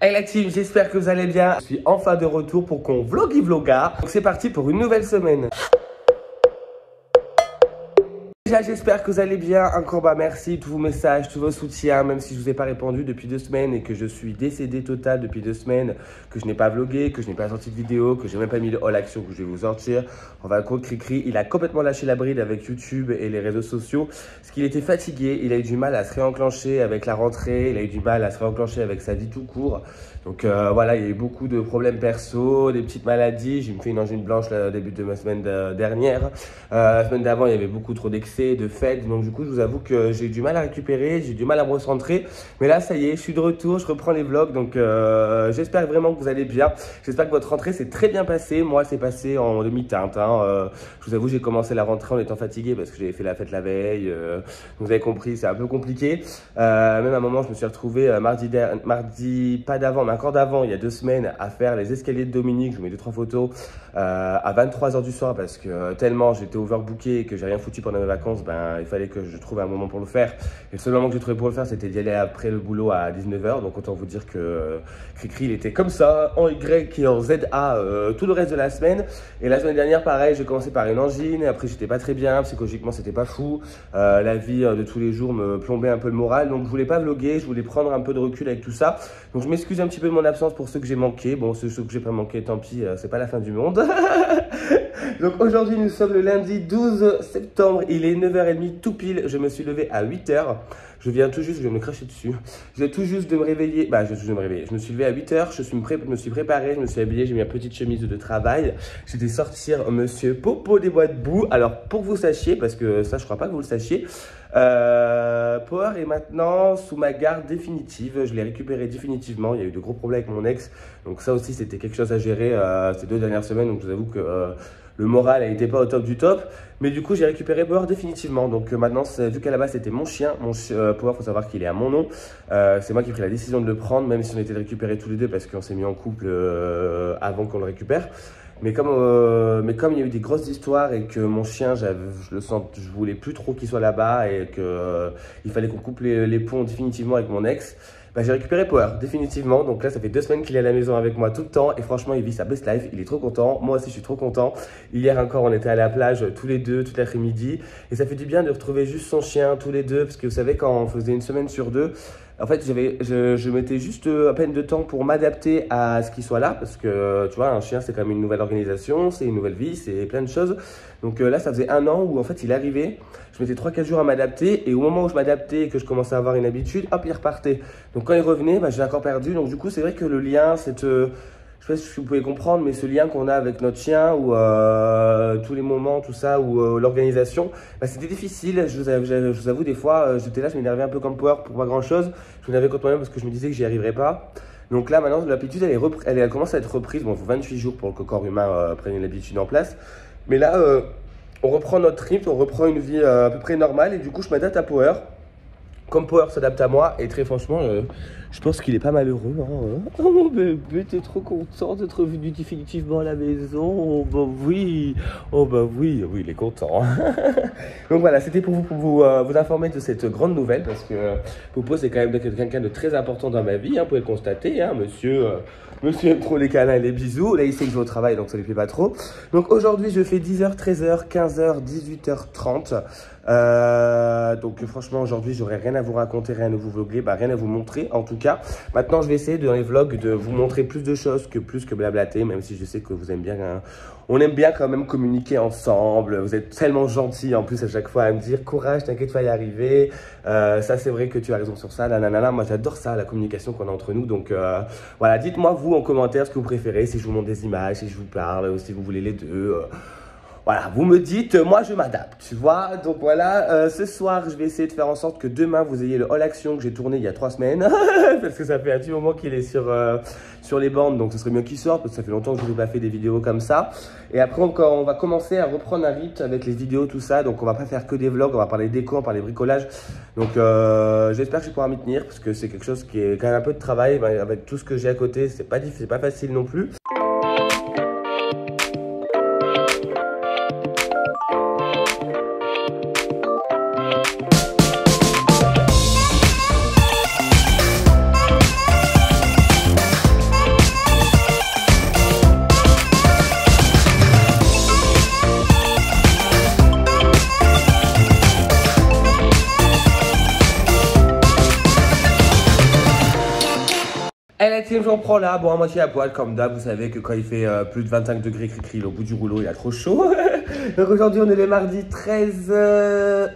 Hey la team, j'espère que vous allez bien. Je suis enfin de retour pour qu'on vloga. Donc c'est parti pour une nouvelle semaine. Déjà, j'espère que vous allez bien. Encore merci, tous vos messages, tous vos soutiens, même si je ne vous ai pas répondu depuis 2 semaines et que je suis décédé total depuis 2 semaines, que je n'ai pas vlogué, que je n'ai pas sorti de vidéo, que j'ai même pas mis de all action que je vais vous sortir. On va compte Cricri, il a complètement lâché la bride avec YouTube et les réseaux sociaux, parce qu'il était fatigué, il a eu du mal à se réenclencher avec la rentrée, il a eu du mal à se réenclencher avec sa vie tout court. Donc voilà, il y a eu beaucoup de problèmes perso, des petites maladies. J'ai fait une angine blanche là, au début de ma semaine dernière. La semaine d'avant, il y avait beaucoup trop d'excès, de fêtes. Donc du coup, je vous avoue que j'ai eu du mal à récupérer, j'ai eu du mal à me recentrer. Mais là, ça y est, je suis de retour, je reprends les vlogs. Donc j'espère vraiment que vous allez bien. J'espère que votre rentrée s'est très bien passée. Moi, c'est passé en demi-teinte. Je vous avoue, j'ai commencé la rentrée en étant fatigué parce que j'avais fait la fête la veille. Vous avez compris, c'est un peu compliqué. Même à un moment, je me suis retrouvé mardi pas d'avant, mais encore d'avant, il y a 2 semaines, à faire les escaliers de Dominique. Je vous mets 2-3 photos à 23 h du soir parce que tellement j'étais overbooké et que j'ai rien foutu pendant mes vacances, ben, il fallait que je trouve un moment pour le faire. Et le seul moment que j'ai trouvé pour le faire, c'était d'y aller après le boulot à 19 h. Donc autant vous dire que Cricri, il était comme ça, en Y et en ZA tout le reste de la semaine. Et la semaine dernière, pareil, j'ai commencé par une angine. Et après, j'étais pas très bien, psychologiquement, c'était pas fou. La vie de tous les jours me plombait un peu le moral. Donc je voulais pas vloguer, je voulais prendre un peu de recul avec tout ça. Donc je m'excuse un petit peu de mon absence pour ceux que j'ai manqué. Bon, ceux que j'ai pas manqué, tant pis, c'est pas la fin du monde. Donc aujourd'hui, nous sommes le lundi 12 septembre. Il est 9 h 30 tout pile. Je me suis levé à 8 h. Je viens tout juste, je vais me cracher dessus. Je viens tout juste de me réveiller. Bah, je viens tout juste de me réveiller. Je me suis levé à 8 h. Je me suis préparé, je me suis habillé. J'ai mis ma petite chemise de travail. J'étais sortir monsieur Popo des bois de boue. Alors, pour que vous sachiez, parce que ça, je crois pas que vous le sachiez, Power est maintenant sous ma garde définitive. Je l'ai récupéré définitivement. Il y a eu de gros problèmes avec mon ex. Donc ça aussi, c'était quelque chose à gérer ces 2 dernières semaines. Donc je vous avoue que le moral n'était pas au top du top. Mais du coup, j'ai récupéré Power définitivement. Donc maintenant, vu qu'à la base, c'était mon chien. Power, il faut savoir qu'il est à mon nom. C'est moi qui ai pris la décision de le prendre, même si on était récupérés tous les deux parce qu'on s'est mis en couple avant qu'on le récupère. Mais comme il y a eu des grosses histoires et que mon chien, je voulais plus trop qu'il soit là-bas et qu'il fallait qu'on coupe les ponts définitivement avec mon ex, bah, j'ai récupéré Power définitivement. Donc là, ça fait 2 semaines qu'il est à la maison avec moi tout le temps et franchement, il vit sa best life. Il est trop content. Moi aussi, je suis trop content. Hier encore, on était à la plage tous les deux, toute l'après-midi et ça fait du bien de retrouver juste son chien tous les deux parce que vous savez, quand on faisait une semaine sur 2, en fait, je mettais juste à peine de temps pour m'adapter à ce qu'il soit là. Parce que, tu vois, un chien, c'est quand même une nouvelle organisation, c'est une nouvelle vie, c'est plein de choses. Donc là, ça faisait 1 an où, en fait, il arrivait. Je mettais 3-4 jours à m'adapter. Et au moment où je m'adaptais et que je commençais à avoir une habitude, hop, il repartait. Donc quand il revenait, bah, j'ai encore perdu. Donc du coup, c'est vrai que le lien, je sais pas si vous pouvez comprendre, mais ce lien qu'on a avec notre chien, ou tous les moments, tout ça, ou l'organisation, bah, c'était difficile. Je vous avoue, des fois, j'étais là, je m'énervais un peu comme Power pour pas grand chose. Je m'énervais contre moi-même parce que je me disais que j'y arriverais pas. Donc là, maintenant, l'habitude, elle commence à être reprise. Bon, il faut 28 jours pour que le corps humain prenne une habitude en place. Mais là, on reprend notre rythme, on reprend une vie à peu près normale. Et du coup, je m'adapte à Power. Comme Power s'adapte à moi, et très franchement, je pense qu'il est pas malheureux. Oh mon bébé, t'es trop content d'être venu définitivement à la maison. Oh bah oui, oui, il est content. Donc voilà, c'était pour vous informer de cette grande nouvelle, parce que Popo, c'est quand même quelqu'un de très important dans ma vie, vous pouvez le constater, monsieur aime trop les câlins et les bisous. Là, il sait que je vais au travail, donc ça lui plaît pas trop. Donc aujourd'hui, je fais 10 h, 13 h, 15 h, 18 h 30. Donc franchement, aujourd'hui, j'aurai rien à vous raconter, rien à vous vlogger, rien à vous montrer en tout cas. Maintenant, je vais essayer dans les vlogs de vous montrer plus de choses que blablater, même si je sais que vous aimez bien. On aime bien quand même communiquer ensemble. Vous êtes tellement gentils en plus à chaque fois à me dire courage, t'inquiète pas, y arriver. Ça, c'est vrai que tu as raison sur ça. Nanana. Moi, j'adore ça, la communication qu'on a entre nous. Donc voilà, dites-moi vous en commentaire ce que vous préférez, si je vous montre des images, si je vous parle, ou si vous voulez les deux. Voilà, vous me dites, moi je m'adapte, tu vois. Donc voilà, ce soir, je vais essayer de faire en sorte que demain, vous ayez le All Action que j'ai tourné il y a 3 semaines. Parce que ça fait un petit moment qu'il est sur les bandes, donc ce serait mieux qu'il sorte, parce que ça fait longtemps que je n'ai pas fait des vidéos comme ça. Et après, on va commencer à reprendre un rythme avec les vidéos, tout ça. Donc on va pas faire que des vlogs, on va parler déco, on va parler bricolage. Donc j'espère que je vais pouvoir m'y tenir, parce que c'est quelque chose qui est quand même un peu de travail. Avec tout ce que j'ai à côté, c'est pas facile non plus. Et la team, j'en prends là, bon, à moitié à poil, comme d'hab. Vous savez que quand il fait plus de 25 degrés cri-cri, au bout du rouleau, il a trop chaud. Donc aujourd'hui, on est le mardi 13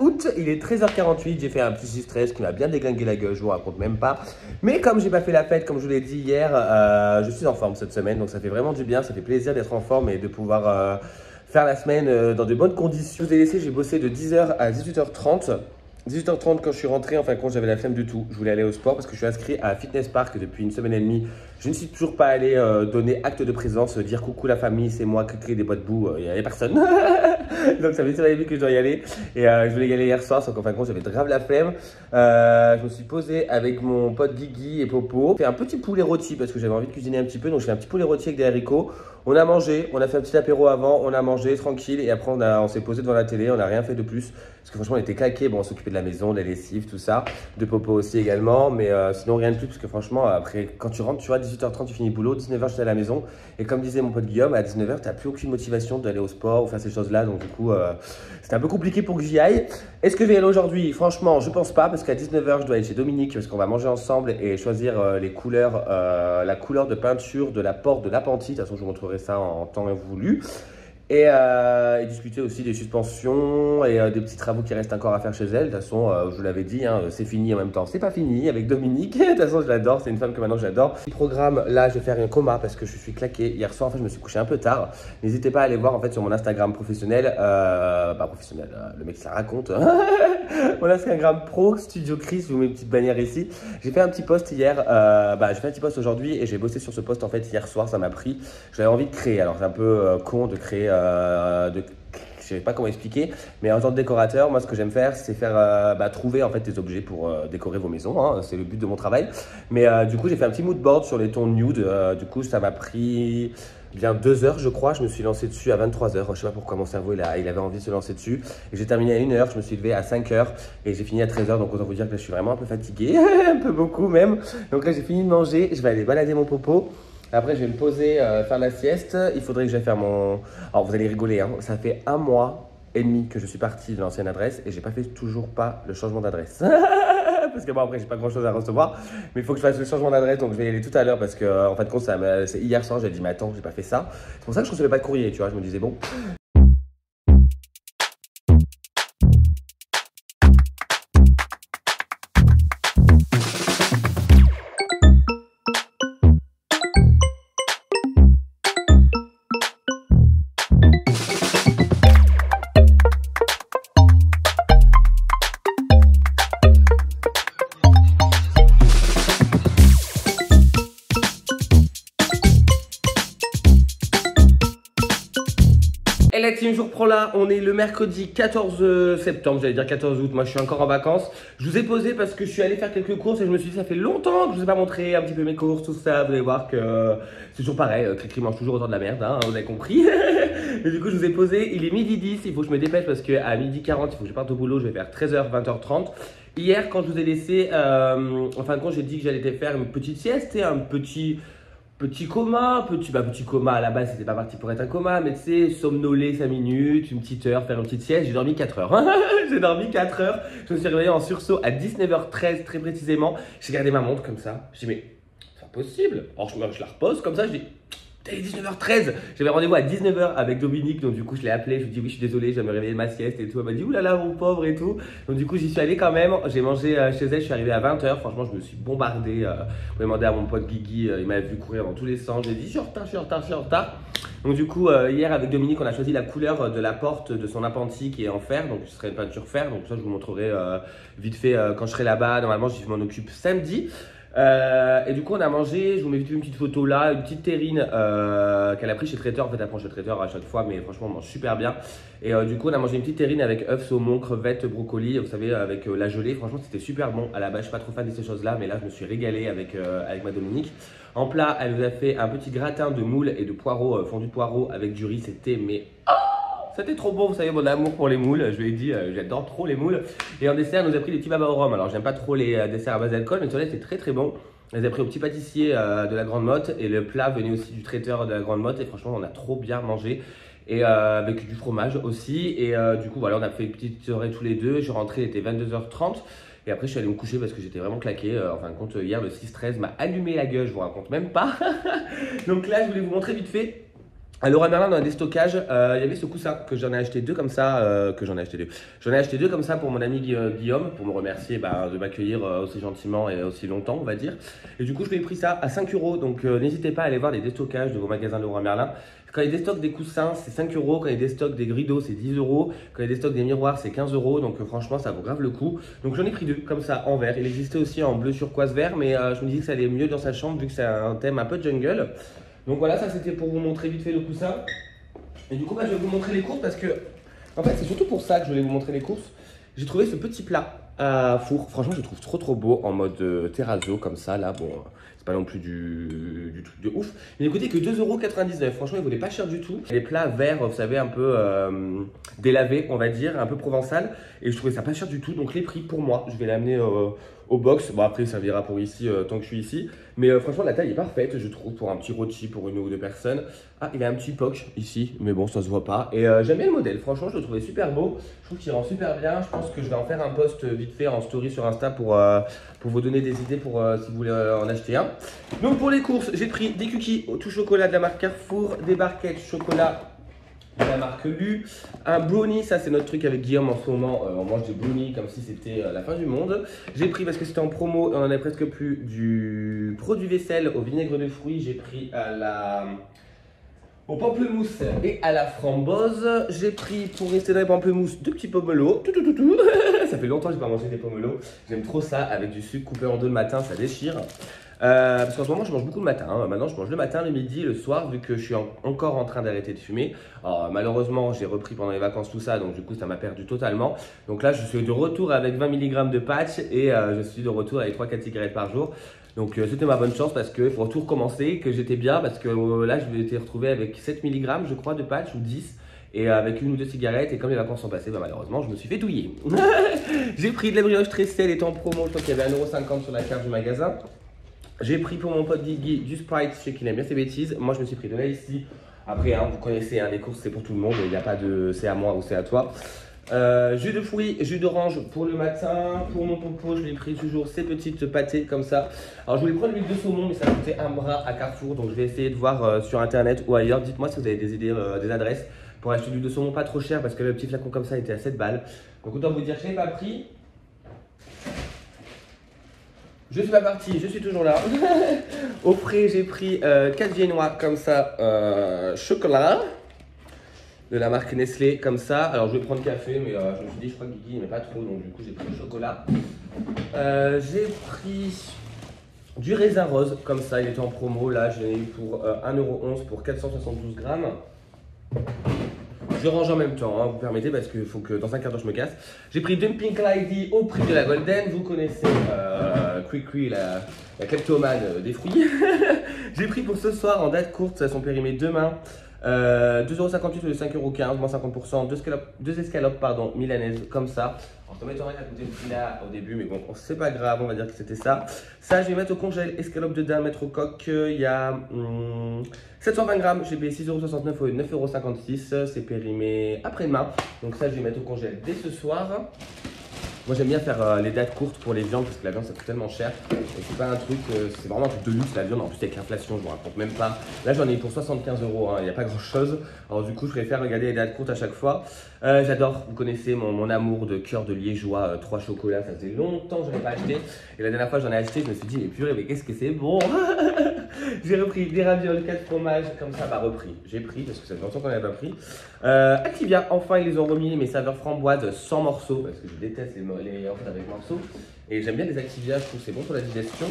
août, il est 13h48. J'ai fait un petit stress qui m'a bien déglingué la gueule, je vous raconte même pas. Mais comme j'ai pas fait la fête, comme je vous l'ai dit hier, je suis en forme cette semaine. Donc ça fait vraiment du bien, ça fait plaisir d'être en forme et de pouvoir faire la semaine dans de bonnes conditions. Je vous ai laissé, j'ai bossé de 10h à 18h30. 18h30 quand je suis rentré, en fin de compte j'avais la flemme du tout, je voulais aller au sport parce que je suis inscrit à Fitness Park depuis une semaine et demie. Je ne suis toujours pas allé donner acte de présence, dire coucou la famille, c'est moi qui crée des boîtes boue, il n'y avait personne. Donc ça fait 7 que je dois y aller et je voulais y aller hier soir, sauf qu'en fin de compte j'avais grave la flemme. Je me suis posé avec mon pote Guigui et Popo, j'ai fait un petit poulet rôti parce que j'avais envie de cuisiner un petit peu, donc je fais un petit poulet rôti avec des haricots. On a mangé, on a fait un petit apéro avant, on a mangé tranquille et après on s'est posé devant la télé, on n'a rien fait de plus. Parce que franchement on était claqués, bon on s'occupait de la maison, de la lessive, tout ça, de Popo aussi également, mais sinon rien de plus parce que franchement après quand tu rentres, tu vois 18h30 tu finis le boulot, 19h j'étais à la maison et comme disait mon pote Guillaume, à 19h tu n'as plus aucune motivation d'aller au sport ou faire ces choses là, donc du coup c'était un peu compliqué pour que j'y aille. Est-ce que je vais y aller aujourd'hui? Franchement je pense pas parce qu'à 19h je dois aller chez Dominique parce qu'on va manger ensemble et choisir les couleurs, la couleur de peinture de la porte de l'appentis, de toute façon je vous montrerai ça en temps voulu. Et discuter aussi des suspensions et des petits travaux qui restent encore à faire chez elle. De toute façon, je vous l'avais dit, hein, c'est fini en même temps. C'est pas fini avec Dominique. De toute façon, je l'adore. C'est une femme que maintenant j'adore. Programme, là, je vais faire un coma parce que je suis claqué. Hier soir, en fait, je me suis couché un peu tard. N'hésitez pas à aller voir en fait sur mon Instagram professionnel. Professionnel, le mec ça raconte. Mon Instagram pro, Studio Chris, je vous mets une petite bannière ici. J'ai fait un petit post hier. J'ai fait un petit post aujourd'hui et j'ai bossé sur ce post en fait hier soir. Ça m'a pris. J'avais envie de créer. Alors, c'est un peu con de créer. Je sais pas comment expliquer, mais en tant que décorateur, moi ce que j'aime faire, c'est faire trouver en fait des objets pour décorer vos maisons, hein, c'est le but de mon travail. Mais du coup, j'ai fait un petit mood board sur les tons nude. Du coup, ça m'a pris bien 2 heures, je crois. Je me suis lancé dessus à 23h. Je sais pas pourquoi mon cerveau il avait envie de se lancer dessus. Et j'ai terminé à 1h. Je me suis levé à 5h et j'ai fini à 13h. Donc autant vous dire que là, je suis vraiment un peu fatigué, un peu beaucoup même. Donc là, j'ai fini de manger. Je vais aller balader mon popo. Après, je vais me poser, faire la sieste. Il faudrait que j'aille faire mon... Alors, vous allez rigoler, hein. Ça fait 1 mois et demi que je suis parti de l'ancienne adresse et j'ai pas fait toujours pas le changement d'adresse. Parce que bon, après, j'ai pas grand chose à recevoir. Mais il faut que je fasse le changement d'adresse. Donc, je vais y aller tout à l'heure parce que, en fin de compte, c'est hier soir. J'ai dit, mais attends, j'ai pas fait ça. C'est pour ça que je recevais pas de courrier, tu vois. Je me disais, bon. Et la team, je vous reprends là, on est le mercredi 14 septembre, j'allais dire 14 août, moi je suis encore en vacances. Je vous ai posé parce que je suis allé faire quelques courses et je me suis dit ça fait longtemps que je vous ai pas montré un petit peu mes courses, tout ça. Vous allez voir que c'est toujours pareil, Cricri mange toujours autant de la merde, hein, vous avez compris. Et du coup je vous ai posé, il est midi 10, il faut que je me dépêche parce qu'à midi 40, il faut que je parte au boulot, je vais faire 13h, 20h30. Hier quand je vous ai laissé, en fin de compte j'ai dit que j'allais faire une petite sieste et un petit coma, petit coma à la base c'était pas parti pour être un coma, mais tu sais, somnoler 5 minutes, une petite heure, faire une petite sieste, j'ai dormi 4 heures. J'ai dormi 4 heures, je me suis réveillé en sursaut à 19h13 très précisément, j'ai regardé ma montre comme ça, je dis mais c'est impossible, alors je la repose comme ça, je dis t'es 19h13, j'avais rendez-vous à 19h avec Dominique, donc du coup je l'ai appelé, je lui ai dit oui je suis désolé, je vais me réveiller de ma sieste et tout, elle m'a dit oulala mon pauvre et tout, donc du coup j'y suis allé quand même, j'ai mangé chez elle, je suis arrivé à 20h, franchement je me suis bombardé, j'ai demandé à mon pote Guigui, il m'avait vu courir dans tous les sens, j'ai dit je suis en retard. Donc du coup hier avec Dominique on a choisi la couleur de la porte de son appentis qui est en fer, donc ce serait une peinture fer, donc ça je vous montrerai vite fait quand je serai là-bas, normalement je m'en occupe samedi. Et du coup on a mangé, je vous mets une petite photo là, une petite terrine qu'elle a pris chez Traiteur, en fait elle prend chez Traiteur à chaque fois mais franchement on mange super bien. Et du coup on a mangé une petite terrine avec œufs, saumon, crevettes, brocoli, vous savez avec la gelée, franchement c'était super bon. À la base je suis pas trop fan de ces choses là mais là je me suis régalé avec ma Dominique. En plat elle nous a fait un petit gratin de moules et de poireaux, fondu de poireaux avec du riz, c'était mais... C'était trop bon, vous savez, mon amour pour les moules. Je lui ai dit, j'adore trop les moules. Et en dessert, elle nous a pris des petits babas au rhum. Alors, j'aime pas trop les desserts à base d'alcool, mais celui-là, c'est très très bon. Elle les a pris au petit pâtissier de la Grande Motte. Et le plat venait aussi du traiteur de la Grande Motte. Et franchement, on a trop bien mangé. Et avec du fromage aussi. Et du coup, voilà, on a fait une petite soirée tous les deux. Je suis rentré, il était 22h30. Et après, je suis allé me coucher parce que j'étais vraiment claqué. En fin de compte, hier, le 6-13 m'a allumé la gueule, je vous raconte même pas. Donc là, je voulais vous montrer vite fait. À Leroy Merlin, dans un déstockage, il y avait ce coussin que j'en ai acheté deux comme ça. J'en ai acheté deux comme ça pour mon ami Guillaume, pour me remercier de m'accueillir aussi gentiment et aussi longtemps, on va dire. Et du coup, je lui ai pris ça à 5 euros. Donc, n'hésitez pas à aller voir les déstockages de vos magasins Leroy Merlin. Quand il déstocke des coussins, c'est 5 euros. Quand il déstocke des rideaux, c'est 10 euros. Quand il déstocke des miroirs, c'est 15 euros. Donc, franchement, ça vaut grave le coup. Donc, j'en ai pris deux comme ça en vert. Il existait aussi en bleu turquoise vert, mais je me dis que ça allait mieux dans sa chambre vu que c'est un thème un peu jungle. Donc voilà, ça c'était pour vous montrer vite fait le coussin. Et du coup, je vais vous montrer les courses parce que, en fait, c'est surtout pour ça que je voulais vous montrer les courses. J'ai trouvé ce petit plat à four. Franchement, je le trouve trop beau en mode terrazzo comme ça. Là, bon, c'est pas non plus du truc de ouf. Mais il coûtait que 2,99 €. Franchement, il voulait pas cher du tout. Les plats verts, vous savez, un peu délavés, on va dire, un peu provençal. Et je trouvais ça pas cher du tout. Donc, les prix pour moi, je vais l'amener au box. Bon, après, ça servira pour ici tant que je suis ici. Mais franchement, la taille est parfaite, je trouve, pour un petit rôti pour une ou deux personnes. Ah, il a un petit poc ici, mais bon, ça se voit pas. Et j'aime bien le modèle, franchement, je le trouvais super beau. Je trouve qu'il rend super bien. Je pense que je vais en faire un post vite fait en story sur Insta pour vous donner des idées pour si vous voulez en acheter un. Donc, pour les courses, j'ai pris des cookies au tout chocolat de la marque Carrefour, des barquettes chocolat de la marque Lu, un brownie, ça c'est notre truc avec Guillaume en ce moment, on mange des brownies comme si c'était la fin du monde. J'ai pris parce que c'était en promo, on en a presque plus, du produit vaisselle au vinaigre de fruits, j'ai pris au pamplemousse et à la framboise. J'ai pris, pour rester dans les pamplemousses, deux petits pomelos. Ça fait longtemps que je n'ai pas mangé des pomelos, j'aime trop ça avec du sucre coupé en deux le matin, ça déchire. Parce qu'en ce moment je mange beaucoup le matin, hein. Maintenant je mange le matin, le midi, le soir vu que je suis encore en train d'arrêter de fumer. Alors malheureusement j'ai repris pendant les vacances tout ça, donc du coup ça m'a perdu totalement. Donc là je suis de retour avec 20 mg de patch et je suis de retour avec 3-4 cigarettes par jour. Donc c'était ma bonne chance parce que pour tout recommencer, que j'étais bien parce que là je m'étais retrouvé avec 7 mg je crois de patch ou 10. Et avec une ou deux cigarettes, et comme les vacances sont passées, malheureusement, je me suis fait douiller. J'ai pris de la brioche Tressel, elle était en promo, je crois qu'il y avait 1,50 € sur la carte du magasin. J'ai pris pour mon pote Guigui du Sprite, je sais qu'il aime bien ses bêtises. Moi, je me suis pris de là ici. Après, vous connaissez, les courses, c'est pour tout le monde. Il n'y a pas de c'est à moi ou c'est à toi. Jus de fruits, jus d'orange pour le matin. Pour mon popo, je lui ai pris toujours ces petites pâtées comme ça. Alors, je voulais prendre l'huile de saumon, mais ça coûtait un bras à Carrefour. Donc, je vais essayer de voir sur internet ou ailleurs. Dites-moi si vous avez des idées, des adresses pour acheter de l'huile de saumon pas trop cher parce que le petit flacon comme ça était à 7 balles. Donc, autant vous dire que je n'ai pas pris. Je suis pas parti, je suis toujours là. Au frais, j'ai pris 4 viennois comme ça, chocolat, de la marque Nestlé, comme ça. Alors, je vais prendre café, mais je me suis dit, je crois que Guigui n'aimait pas trop, donc du coup, j'ai pris le chocolat. J'ai pris du raisin rose, comme ça, il était en promo. Là, je l'ai eu pour 1,11 € pour 472 grammes. Je range en même temps, vous permettez, parce qu'il faut que dans un quart d'heure je me casse. J'ai pris Dumping Lady au prix de la Golden. Vous connaissez Cricri, la kleptomane des fruits. J'ai pris pour ce soir en date courte, ça sont périmés demain. 2,58 € au lieu de 5,15 €, moins 50%, deux escalopes milanaises comme ça. Alors, ça m'étonnerait qu'à côté le prix là au début, mais bon, c'est pas grave, on va dire que c'était ça. Ça, je vais mettre au congèle, escalope de dinde, mettre au coq. Il y a 720 grammes, j'ai payé 6,69 € au lieu de 9,56 €. C'est périmé après-demain. Donc, ça, je vais mettre au congèle dès ce soir. Moi j'aime bien faire les dates courtes pour les viandes parce que la viande ça coûte tellement cher. Et c'est pas un truc, c'est vraiment un truc de luxe la viande. En plus avec l'inflation, je vous raconte même pas. Là j'en ai eu pour 75 €, il n'y a pas grand chose. Alors du coup je préfère regarder les dates courtes à chaque fois. J'adore, vous connaissez mon amour de cœur de liégeois, 3 chocolats. Ça faisait longtemps que je n'avais pas acheté. Et la dernière fois j'en ai acheté, je me suis dit, mais purée, mais qu'est-ce que c'est bon. J'ai repris des ravioles, 4 fromages, comme ça, j'ai pris parce que ça fait longtemps qu'on n'avait pas pris. Activia, enfin ils les ont remis, mes saveurs framboises sans morceaux parce que je déteste les yaourts avec morceaux. Et j'aime bien les Activia, je trouve que c'est bon pour la digestion.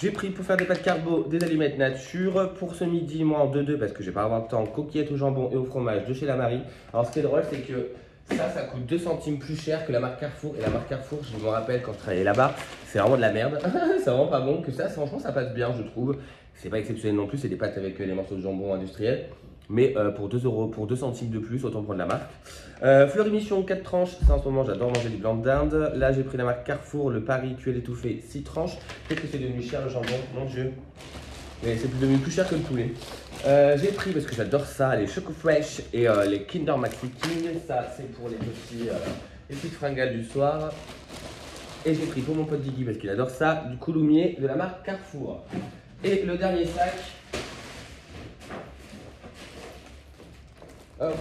J'ai pris pour faire des pâtes carbo des allumettes nature. Pour ce midi, moi en 2-2 parce que je vais pas avoir le temps, coquillettes au jambon et au fromage de chez la Marie. Alors ce qui est drôle, c'est que ça coûte 2 centimes plus cher que la marque Carrefour. Et la marque Carrefour, je me rappelle quand je travaillais là-bas, c'est vraiment de la merde. C'est vraiment pas bon. Que ça, franchement, ça passe bien, je trouve. C'est pas exceptionnel non plus, c'est des pâtes avec les morceaux de jambon industriels. Mais pour 2 €, pour 2 centimes de plus, autant prendre la marque. Fleury-Michon, 4 tranches. Ça, en ce moment, j'adore manger du blanc de dinde. Là, j'ai pris la marque Carrefour, le Paris cuit étouffé, 6 tranches. Peut-être que c'est devenu cher le jambon, mon Dieu. Mais c'est devenu plus cher que le poulet. J'ai pris, parce que j'adore ça, les Choco Fresh et les Kinder Maxi King. Ça, c'est pour les petites fringales du soir. Et j'ai pris pour mon pote Guigui parce qu'il adore ça, du couloumier de la marque Carrefour. Et le dernier sac, hop,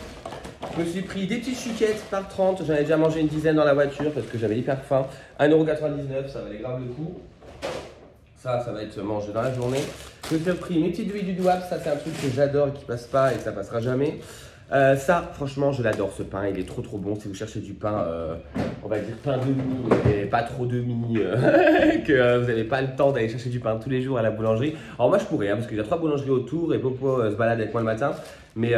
je me suis pris des petites chuquettes par 30. J'en ai déjà mangé une dizaine dans la voiture parce que j'avais hyper faim. 1,99 €, ça valait grave le coup. Ça va être mangé dans la journée. Je me suis pris mes petites douilles du doigt. Ça, c'est un truc que j'adore et qui passe pas et que ça passera jamais. Ça, franchement, je l'adore ce pain. Il est trop bon. Si vous cherchez du pain, on va dire pain demi, et pas trop demi, que vous n'avez pas le temps d'aller chercher du pain tous les jours à la boulangerie. Alors moi, je pourrais, hein, parce qu'il y a 3 boulangeries autour et Popo se balade avec moi le matin. Mais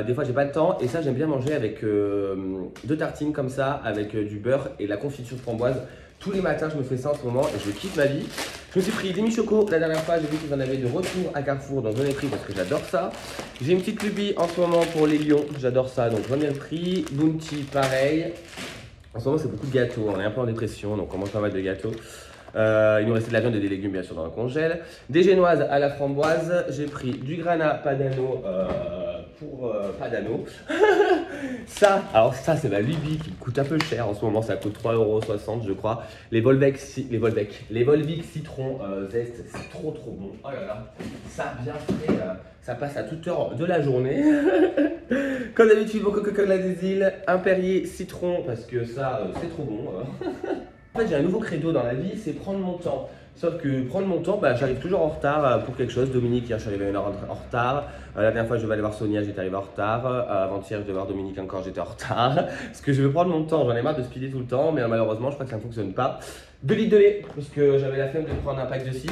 des fois, j'ai pas le temps. Et ça, j'aime bien manger avec 2 tartines comme ça, avec du beurre et de la confiture de framboise. Tous les matins, je me fais ça en ce moment et je kiffe ma vie. Je me suis pris des mi-choco. La dernière fois, j'ai vu qu'ils en avaient de retour à Carrefour, donc j'en ai pris parce que j'adore ça. J'ai une petite lubie en ce moment pour les lions. J'adore ça, donc j'en ai pris. Bounty, pareil. En ce moment, c'est beaucoup de gâteaux. On est un peu en dépression, donc on mange pas mal de gâteaux. Il nous restait de la viande et des légumes, bien sûr, dans le congèle. Des génoises à la framboise. J'ai pris du grana padano pour padano. Ça, alors ça, c'est ma lubie qui me coûte un peu cher. En ce moment, ça coûte 3,60 € je crois. Les Volvic citron zeste, c'est trop bon. Oh là là, ça bien frais, ça passe à toute heure de la journée. Comme d'habitude, mon Coca-Cola des îles, un Perrier citron, parce que ça, c'est trop bon. En fait, j'ai un nouveau credo dans la vie, c'est prendre mon temps. Sauf que prendre mon temps, bah, j'arrive toujours en retard pour quelque chose. Dominique, hier, je suis arrivé 1 heure en retard. La dernière fois, je devais aller voir Sonia, j'étais arrivé en retard. Avant-hier, je devais voir Dominique encore, j'étais en retard. Parce que je veux prendre mon temps, j'en ai marre de speeder tout le temps, mais malheureusement, je crois que ça ne fonctionne pas. 2 litres de lait, parce que j'avais la flemme de prendre un pack de 6.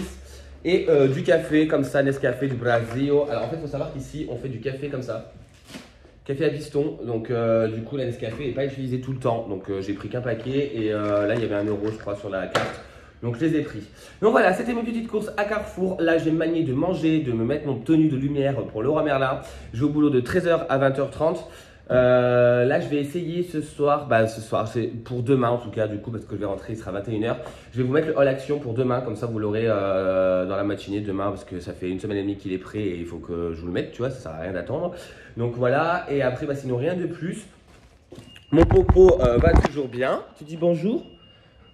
Et du café, comme ça, Nescafé, du Brasil. Alors en fait, il faut savoir qu'ici, on fait du café comme ça. Café à piston, donc du coup la Nescafé n'est pas utilisée tout le temps, donc j'ai pris qu'un paquet et là il y avait 1 € je crois sur la carte, donc je les ai pris. Donc voilà, c'était mes petites courses à Carrefour. Là j'ai manié de manger, de me mettre mon tenue de lumière pour Leroy Merlin. Je vais au boulot de 13 h à 20 h 30. Là je vais essayer ce soir, c'est pour demain en tout cas du coup parce que je vais rentrer, il sera 21 h. Je vais vous mettre le haul action pour demain, comme ça vous l'aurez dans la matinée demain parce que ça fait 1 semaine et demie qu'il est prêt et il faut que je vous le mette, tu vois, ça sert à rien d'attendre. Donc voilà, et après sinon rien de plus. Mon Popo va toujours bien. Tu dis bonjour?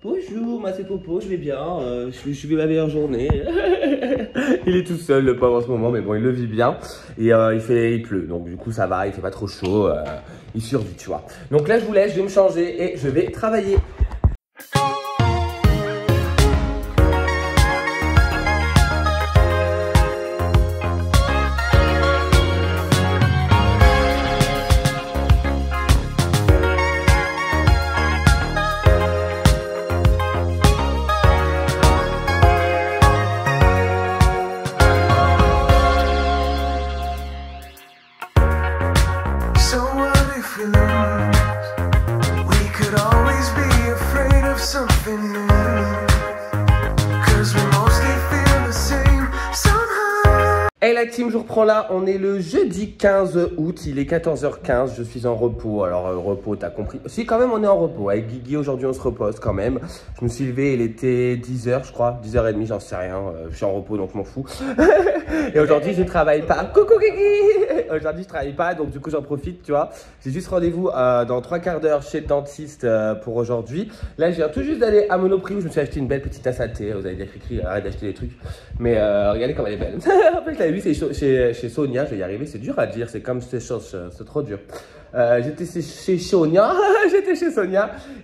Bonjour, moi c'est Popo, je vais bien, je vais ma meilleure journée. Il est tout seul le pauvre en ce moment, mais bon il le vit bien. Et il pleut, donc du coup ça va, il fait pas trop chaud, il survit tu vois. Donc là je vous laisse, je vais me changer et je vais travailler. Hey la team, je reprends là, on est le jeudi 15 août, il est 14 h 15, je suis en repos. Alors repos, t'as compris? Si quand même on est en repos, avec Guigui aujourd'hui on se repose quand même. Je me suis levé, il était 10 h je crois, 10 h 30, j'en sais rien, je suis en repos donc je m'en fous. Et aujourd'hui je travaille pas, coucou Guigui. Aujourd'hui je travaille pas donc du coup j'en profite tu vois. J'ai juste rendez-vous dans 3 quarts d'heure chez le dentiste pour aujourd'hui. Là je viens tout juste d'aller à Monoprix où je me suis acheté une belle petite tasse à thé. Vous allez dire Cricri, arrête d'acheter des trucs. Mais regardez comme elle est belle. En fait je l'avais vu chez Sonia, je vais y arriver, c'est dur à dire, c'est comme ces choses, c'est trop dur. J'étais chez Sonia,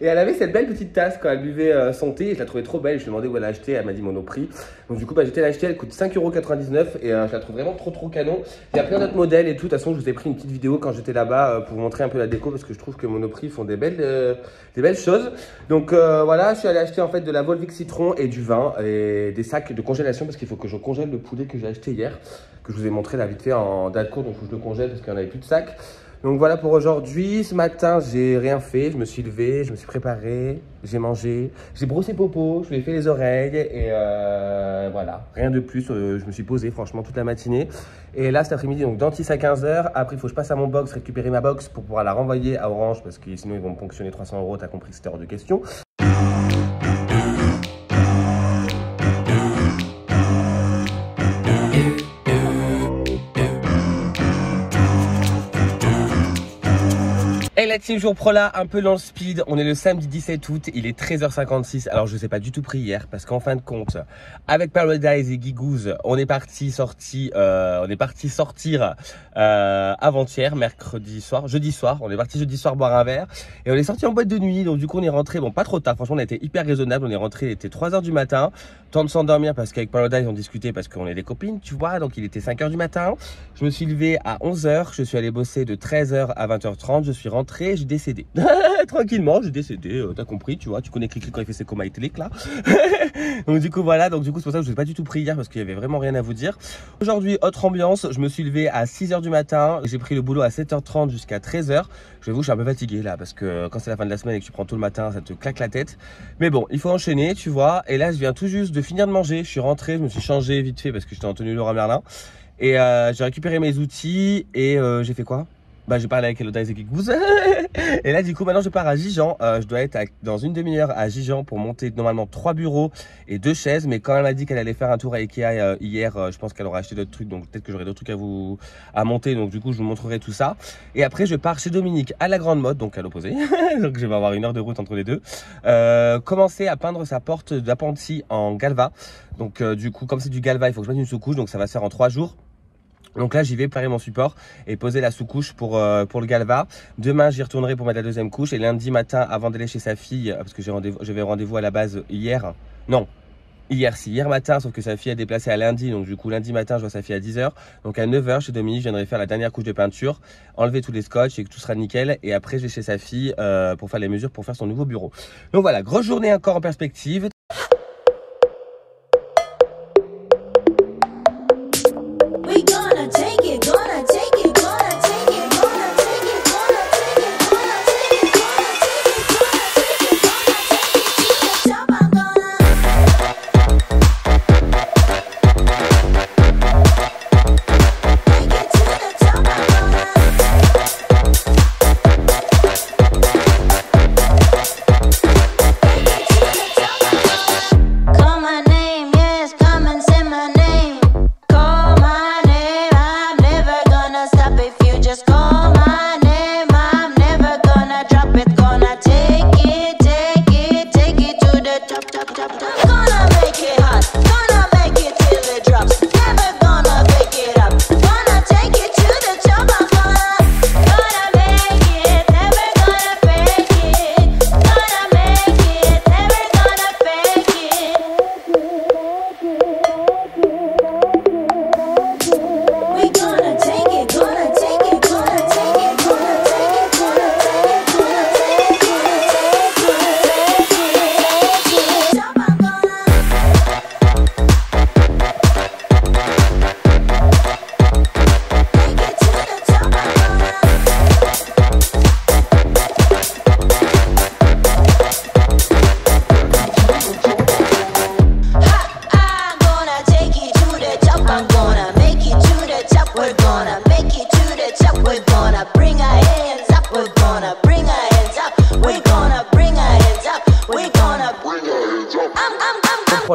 et elle avait cette belle petite tasse quand elle buvait son thé, et je la trouvais trop belle, je lui ai demandé où elle l'a acheté, elle m'a dit Monoprix. Donc du coup j'étais l'acheter, elle coûte 5,99 € et je la trouve vraiment trop canon. Il y a plein d'autres modèles et tout, de toute façon je vous ai pris une petite vidéo quand j'étais là-bas pour vous montrer un peu la déco parce que je trouve que Monoprix font des belles choses. Donc voilà, je suis allé acheter en fait de la Volvic citron et du vin et des sacs de congélation parce qu'il faut que je congèle le poulet que j'ai acheté hier, que je vous ai montré là vite fait en date courte, donc il faut que je le congèle parce qu'il n'y en avait plus de sacs. Donc voilà pour aujourd'hui. Ce matin, j'ai rien fait. Je me suis levé, je me suis préparé, j'ai mangé, j'ai brossé Popo, je lui ai fait les oreilles et voilà. Rien de plus. Je me suis posé franchement toute la matinée. Et là, cet après-midi, donc dentiste à 15 h. Après, il faut que je passe à mon box, récupérer ma box pour pouvoir la renvoyer à Orange parce que sinon, ils vont me ponctionner 300 €. T'as compris que c'était hors de question. Hey la team jour pro là, un peu dans le speed. On est le samedi 17 août, il est 13h56. Alors je sais pas du tout pris hier parce qu'en fin de compte, avec Paradise et Guigouze, on est parti sortir avant-hier, mercredi soir, jeudi soir. On est parti jeudi soir boire un verre et on est sorti en boîte de nuit. Donc du coup on est rentré, bon pas trop tard, franchement on a été hyper raisonnable. On est rentré, il était 3h du matin, temps de s'endormir parce qu'avec Paradise on discutait parce qu'on est des copines, tu vois. Donc il était 5h du matin. Je me suis levé à 11h, je suis allé bosser de 13h à 20h30. Je suis rentré, j'ai décédé. Tranquillement, j'ai décédé, t'as compris, tu vois, tu connais Cricri quand il fait ses comas éthyliques là. Donc du coup voilà, donc du coup c'est pour ça que je n'ai pas du tout pris hier parce qu'il y avait vraiment rien à vous dire. Aujourd'hui, autre ambiance, je me suis levé à 6h du matin, j'ai pris le boulot à 7h30 jusqu'à 13h. Je vous, je suis un peu fatigué là parce que quand c'est la fin de la semaine et que tu prends tout le matin, ça te claque la tête. Mais bon, il faut enchaîner, tu vois. Et là, je viens tout juste de finir de manger. Je suis rentré, je me suis changé vite fait parce que j'étais en tenue Leroy Merlin. Et j'ai récupéré mes outils et j'ai fait quoi? Bah j'ai parlé avec Elodie et Guigouze. Et là du coup maintenant je pars à Gijan. Je dois être dans une demi-heure à Gijan pour monter normalement 3 bureaux et 2 chaises. Mais quand elle m'a dit qu'elle allait faire un tour à Ikea hier, je pense qu'elle aura acheté d'autres trucs. Donc peut-être que j'aurai d'autres trucs à monter. Donc du coup je vous montrerai tout ça. Et après je pars chez Dominique à la Grande Mode, donc à l'opposé. Donc je vais avoir 1 heure de route entre les deux. Commencer à peindre sa porte d'appentis en galva. Donc du coup comme c'est du galva il faut que je mette une sous-couche. Donc ça va se faire en 3 jours. Donc là, j'y vais préparer mon support et poser la sous-couche pour le galva. Demain, j'y retournerai pour mettre la deuxième couche. Et lundi matin, avant d'aller chez sa fille, parce que j'avais rendez-vous à la base hier. Non, hier matin, sauf que sa fille a déplacé à lundi. Donc du coup, lundi matin, je vois sa fille à 10h. Donc à 9h, chez Dominique, je viendrai faire la dernière couche de peinture, enlever tous les scotch et que tout sera nickel. Et après, je vais chez sa fille pour faire les mesures pour faire son nouveau bureau. Donc voilà, grosse journée encore en perspective.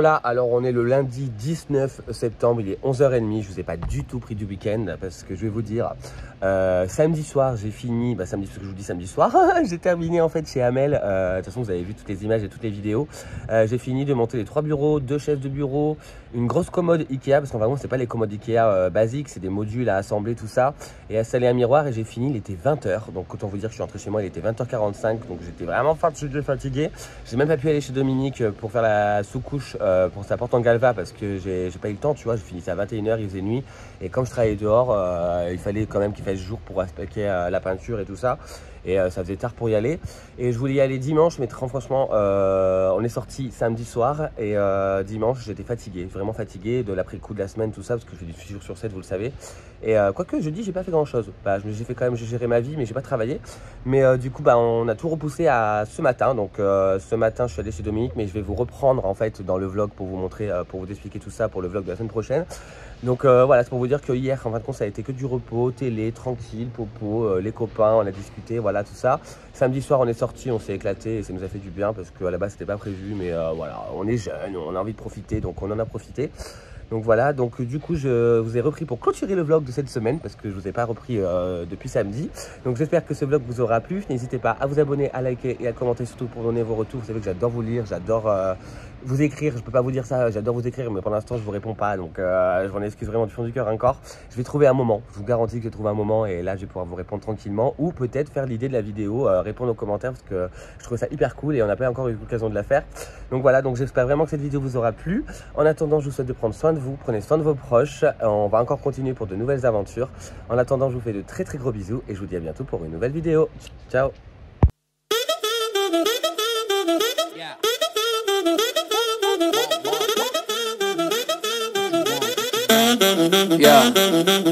Là, alors on est le lundi 19 septembre, il est 11h30, je vous ai pas du tout pris du week-end parce que je vais vous dire, samedi soir j'ai fini, samedi, parce que je vous dis samedi soir, j'ai terminé en fait chez Amel, de toute façon vous avez vu toutes les images et toutes les vidéos, j'ai fini de monter les 3 bureaux, 2 chaises de bureau, une grosse commode Ikea, parce qu'en vraiment c'est pas les commodes Ikea basiques, c'est des modules à assembler tout ça, et installer un miroir, et j'ai fini, il était 20h, donc autant vous dire que je suis rentré chez moi, il était 20h45, donc j'étais vraiment fatigué, j'ai même pas pu aller chez Dominique pour faire la sous-couche pour sa porte en galva parce que j'ai pas eu le temps, tu vois, je finissais à 21h, il faisait nuit et comme je travaillais dehors, il fallait quand même qu'il fasse jour pour aspecter la peinture et tout ça et ça faisait tard pour y aller et je voulais y aller dimanche mais très franchement on est sorti samedi soir et dimanche j'étais fatigué, vraiment fatigué de l'après-coup de la semaine, tout ça parce que je fais du 6 jours sur 7, vous le savez, et quoique jeudi j'ai pas fait grand chose, j'ai fait quand même, j'ai géré ma vie mais j'ai pas travaillé, mais du coup on a tout repoussé à ce matin, donc ce matin je suis allé chez Dominique mais je vais vous reprendre en fait dans le vlog pour vous montrer, pour vous expliquer tout ça pour le vlog de la semaine prochaine. Donc voilà, c'est pour vous dire que hier en fin de compte ça a été que du repos, télé, tranquille, popo, les copains, on a discuté, voilà tout ça. Samedi soir on est sorti, on s'est éclaté et ça nous a fait du bien parce qu'à la base c'était pas prévu, mais voilà, on est jeune, on a envie de profiter donc on en a profité. Donc voilà, donc du coup je vous ai repris pour clôturer le vlog de cette semaine parce que je ne vous ai pas repris depuis samedi. Donc j'espère que ce vlog vous aura plu. N'hésitez pas à vous abonner, à liker et à commenter surtout pour donner vos retours. Vous savez que j'adore vous lire, j'adore vous écrire. Je peux pas vous dire ça, j'adore vous écrire mais pour l'instant je vous réponds pas. Donc je m'en excuse vraiment du fond du cœur encore. Je vais trouver un moment, je vous garantis que je vais trouver un moment et là je vais pouvoir vous répondre tranquillement. Ou peut-être faire l'idée de la vidéo, répondre aux commentaires parce que je trouve ça hyper cool et on n'a pas encore eu l'occasion de la faire. Donc voilà, donc j'espère vraiment que cette vidéo vous aura plu. En attendant, je vous souhaite de prendre soin de vous, prenez soin de vos proches. On va encore continuer pour de nouvelles aventures. En attendant, je vous fais de très gros bisous et je vous dis à bientôt pour une nouvelle vidéo. Ciao. Yeah.